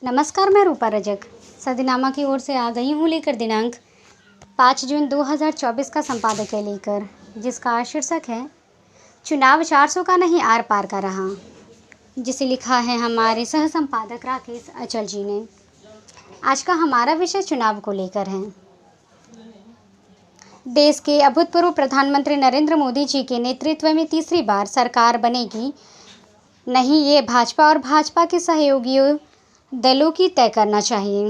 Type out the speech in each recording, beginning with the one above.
नमस्कार, मैं रूपा रजक सदीनामा की ओर से आ गई हूँ लेकर दिनांक 5 जून 2024 का संपादकीय लेकर, जिसका शीर्षक है चुनाव 400 का नहीं आर पार का रहा, जिसे लिखा है हमारे सह संपादक राकेश अचल जी ने। आज का हमारा विषय चुनाव को लेकर है। देश के अभूतपूर्व प्रधानमंत्री नरेंद्र मोदी जी के नेतृत्व में तीसरी बार सरकार बनेगी नहीं, ये भाजपा और भाजपा के सहयोगियों दलों की तय करना चाहिए।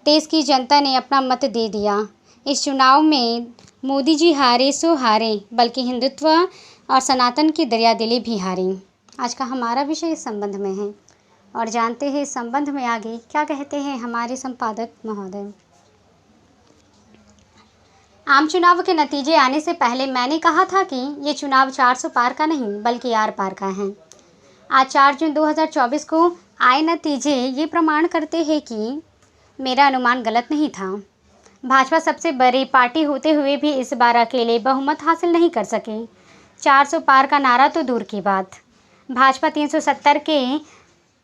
देश की जनता ने अपना मत दे दिया। इस चुनाव में मोदी जी हारे सो हारे, बल्कि हिंदुत्व और सनातन की दरियादिली भी हारी। आज का हमारा विषय इस संबंध में है और जानते हैं इस संबंध में आगे क्या कहते हैं हमारे संपादक महोदय। आम चुनाव के नतीजे आने से पहले मैंने कहा था कि ये चुनाव 400 पार का नहीं बल्कि आर पार का है। आज 4 जून 2024 को आए नतीजे ये प्रमाण करते हैं कि मेरा अनुमान गलत नहीं था। भाजपा सबसे बड़ी पार्टी होते हुए भी इस बार अकेले बहुमत हासिल नहीं कर सके। 400 पार का नारा तो दूर की बात, भाजपा 370 के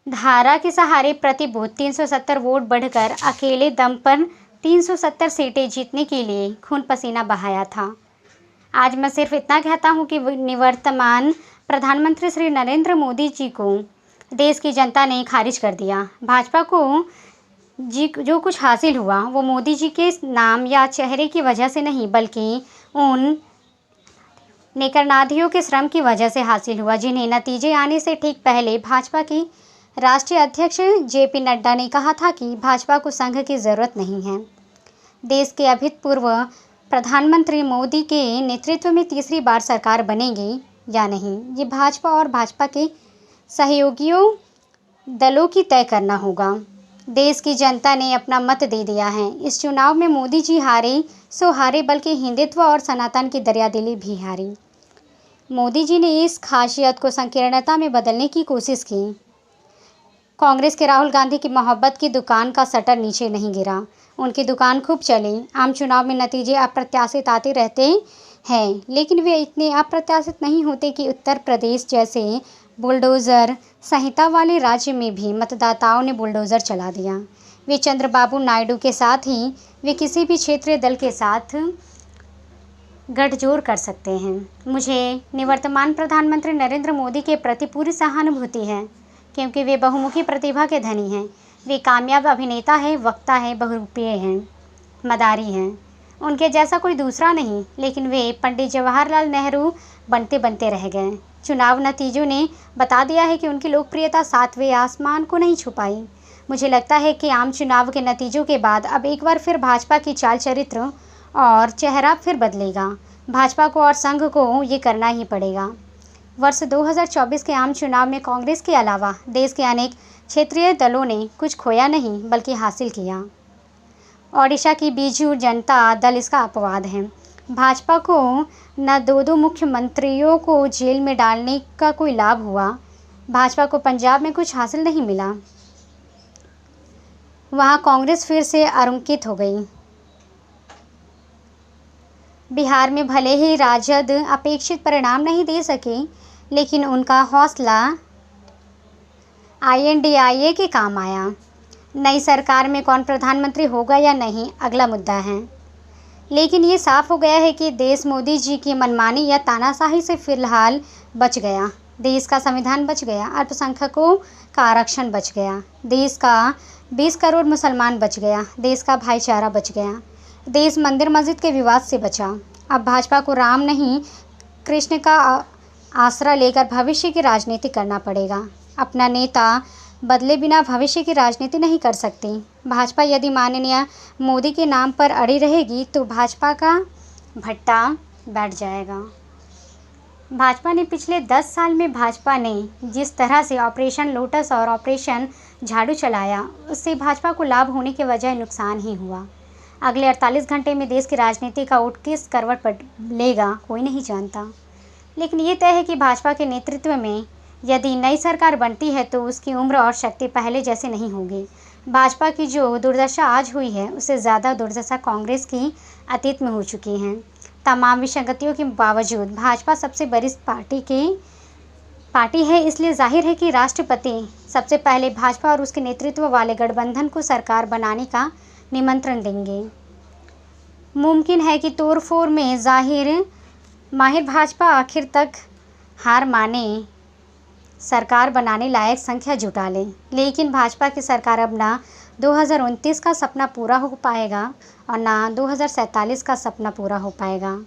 धारा के सहारे प्रति बूथ 370 वोट बढ़कर अकेले दम पर 370 सीटें जीतने के लिए खून पसीना बहाया था। आज मैं सिर्फ इतना कहता हूं कि निवर्तमान प्रधानमंत्री श्री नरेंद्र मोदी जी को देश की जनता ने खारिज कर दिया। भाजपा को जो कुछ हासिल हुआ वो मोदी जी के नाम या चेहरे की वजह से नहीं, बल्कि उन नेकरनाथियों के श्रम की वजह से हासिल हुआ, जिन्हें नतीजे आने से ठीक पहले भाजपा की राष्ट्रीय अध्यक्ष जेपी नड्डा ने कहा था कि भाजपा को संघ की ज़रूरत नहीं है। देश के अभूतपूर्व प्रधानमंत्री मोदी के नेतृत्व में तीसरी बार सरकार बनेगी या नहीं, ये भाजपा और भाजपा के सहयोगियों दलों की तय करना होगा। देश की जनता ने अपना मत दे दिया है। इस चुनाव में मोदी जी हारे सो हारे, बल्कि हिंदुत्व और सनातन की दरियादिली भी हारी। मोदी जी ने इस खासियत को संकीर्णता में बदलने की कोशिश की। कांग्रेस के राहुल गांधी की मोहब्बत की दुकान का शटर नीचे नहीं गिरा, उनकी दुकान खूब चली। आम चुनाव में नतीजे अप्रत्याशित आते रहते हैं, लेकिन वे इतने अप्रत्याशित नहीं होते कि उत्तर प्रदेश जैसे बुलडोज़र संहिता वाले राज्य में भी मतदाताओं ने बुलडोज़र चला दिया। वे चंद्रबाबू नायडू के साथ ही वे किसी भी क्षेत्रीय दल के साथ गठजोड़ कर सकते हैं। मुझे निवर्तमान प्रधानमंत्री नरेंद्र मोदी के प्रति पूरी सहानुभूति है, क्योंकि वे बहुमुखी प्रतिभा के धनी हैं। वे कामयाब अभिनेता हैं, वक्ता हैं, बहुरूपीय हैं, मदारी हैं। उनके जैसा कोई दूसरा नहीं, लेकिन वे पंडित जवाहरलाल नेहरू बनते बनते रह गए। चुनाव नतीजों ने बता दिया है कि उनकी लोकप्रियता सातवें आसमान को नहीं छुपाई। मुझे लगता है कि आम चुनाव के नतीजों के बाद अब एक बार फिर भाजपा की चाल चरित्र और चेहरा फिर बदलेगा। भाजपा को और संघ को ये करना ही पड़ेगा। वर्ष 2024 के आम चुनाव में कांग्रेस के अलावा देश के अनेक क्षेत्रीय दलों ने कुछ खोया नहीं बल्कि हासिल किया। ओडिशा की बीजू जनता दल इसका अपवाद है। भाजपा को न दो मुख्यमंत्रियों को जेल में डालने का कोई लाभ हुआ। भाजपा को पंजाब में कुछ हासिल नहीं मिला, वहां कांग्रेस फिर से आरंकित हो गई। बिहार में भले ही राजद अपेक्षित परिणाम नहीं दे सके, लेकिन उनका हौसला INDIA के काम आया। नई सरकार में कौन प्रधानमंत्री होगा या नहीं अगला मुद्दा है, लेकिन ये साफ हो गया है कि देश मोदी जी की मनमानी या तानाशाही से फिलहाल बच गया। देश का संविधान बच गया, अल्पसंख्यकों का आरक्षण बच गया, देश का 20 करोड़ मुसलमान बच गया, देश का भाईचारा बच गया, देश मंदिर मस्जिद के विवाद से बचा। अब भाजपा को राम नहीं कृष्ण का आसरा लेकर भविष्य की राजनीति करना पड़ेगा। अपना नेता बदले बिना भविष्य की राजनीति नहीं कर सकती। भाजपा यदि माननीय मोदी के नाम पर अड़ी रहेगी तो भाजपा का भट्टा बैठ जाएगा। भाजपा ने पिछले 10 साल में भाजपा ने जिस तरह से ऑपरेशन लोटस और ऑपरेशन झाड़ू चलाया, उससे भाजपा को लाभ होने के बजाय नुकसान ही हुआ। अगले 48 घंटे में देश की राजनीति का ऊँट किस करवट पर लेगा कोई नहीं जानता, लेकिन ये तय है कि भाजपा के नेतृत्व में यदि नई सरकार बनती है तो उसकी उम्र और शक्ति पहले जैसे नहीं होगी। भाजपा की जो दुर्दशा आज हुई है, उससे ज़्यादा दुर्दशा कांग्रेस की अतीत में हो चुकी है। तमाम विसंगतियों के बावजूद भाजपा सबसे बड़ी पार्टी के पार्टी है, इसलिए जाहिर है कि राष्ट्रपति सबसे पहले भाजपा और उसके नेतृत्व वाले गठबंधन को सरकार बनाने का निमंत्रण देंगे। मुमकिन है कि तोड़फोड़ में माहिर भाजपा आखिर तक हार माने सरकार बनाने लायक संख्या जुटा ले, लेकिन भाजपा की सरकार अब ना 2029 का सपना पूरा हो पाएगा और ना 2047 का सपना पूरा हो पाएगा।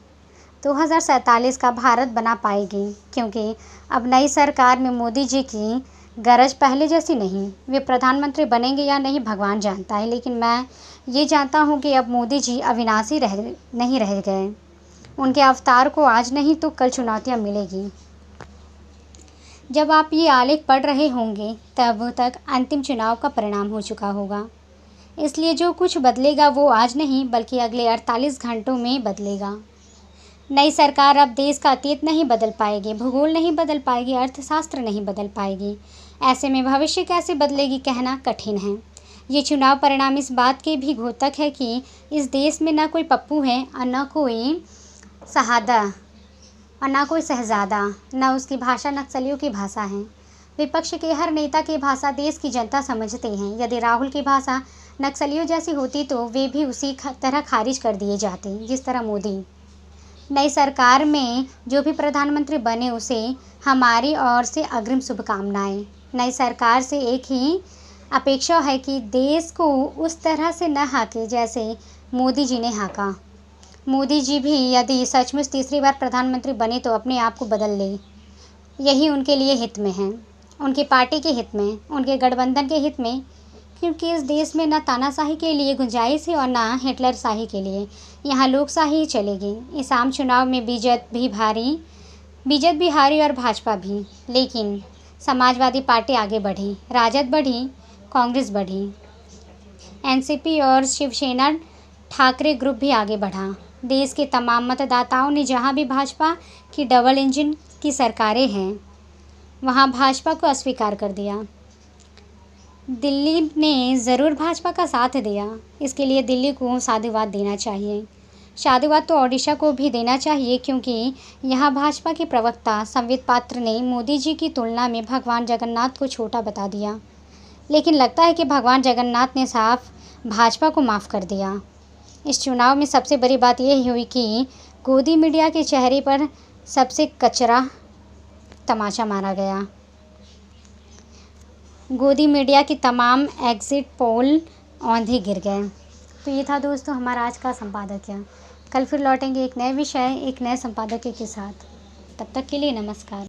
2047 का भारत बना पाएगी, क्योंकि अब नई सरकार में मोदी जी की गरज पहले जैसी नहीं। वे प्रधानमंत्री बनेंगे या नहीं भगवान जानता है, लेकिन मैं ये जानता हूँ कि अब मोदी जी अविनाशी नहीं रह गए। उनके अवतार को आज नहीं तो कल चुनौतियाँ मिलेगी। जब आप ये आलेख पढ़ रहे होंगे तब तक अंतिम चुनाव का परिणाम हो चुका होगा, इसलिए जो कुछ बदलेगा वो आज नहीं बल्कि अगले 48 घंटों में बदलेगा। नई सरकार अब देश का अतीत नहीं बदल पाएगी, भूगोल नहीं बदल पाएगी, अर्थशास्त्र नहीं बदल पाएगी। ऐसे में भविष्य कैसे बदलेगी कहना कठिन है। ये चुनाव परिणाम इस बात के भी घोतक है कि इस देश में न कोई पप्पू है और न कोई शहादा और ना कोई शहजादा, न उसकी भाषा नक्सलियों की भाषा है। विपक्ष के हर नेता की भाषा देश की जनता समझते हैं। यदि राहुल की भाषा नक्सलियों जैसी होती तो वे भी उसी तरह खारिज कर दिए जाते जिस तरह मोदी। नई सरकार में जो भी प्रधानमंत्री बने उसे हमारी ओर से अग्रिम शुभकामनाएं। नई सरकार से एक ही अपेक्षा है कि देश को उस तरह से न हाँके जैसे मोदी जी ने हाँका। मोदी जी भी यदि सचमुच तीसरी बार प्रधानमंत्री बने तो अपने आप को बदल ले। यही उनके लिए हित में है, उनकी पार्टी के हित में, उनके गठबंधन के हित में, क्योंकि इस देश में न तानाशाही के लिए गुंजाइश है और न हिटलर शाही के लिए। यहाँ लोकशाही ही चलेगी। इस आम चुनाव में बीजेपी हारी और भाजपा भी, लेकिन समाजवादी पार्टी आगे बढ़ी, राजद बढ़ी, कांग्रेस बढ़ी, एनसीपी और शिवसेना ठाकरे ग्रुप भी आगे बढ़ा। देश के तमाम मतदाताओं ने जहां भी भाजपा की डबल इंजन की सरकारें हैं वहां भाजपा को अस्वीकार कर दिया। दिल्ली ने ज़रूर भाजपा का साथ दिया, इसके लिए दिल्ली को साधुवाद देना चाहिए। साधुवाद तो ओडिशा को भी देना चाहिए, क्योंकि यहाँ भाजपा के प्रवक्ता संबित पात्र ने मोदी जी की तुलना में भगवान जगन्नाथ को छोटा बता दिया। लेकिन लगता है कि भगवान जगन्नाथ ने साफ भाजपा को माफ़ कर दिया। इस चुनाव में सबसे बड़ी बात यह हुई कि गोदी मीडिया के चेहरे पर सबसे कचरा तमाचा मारा गया। गोदी मीडिया की तमाम एग्जिट पोल औंधे गिर गए। तो ये था दोस्तों हमारा आज का संपादकीय। कल फिर लौटेंगे एक नए विषय, एक नए संपादकीय के साथ। तब तक के लिए नमस्कार।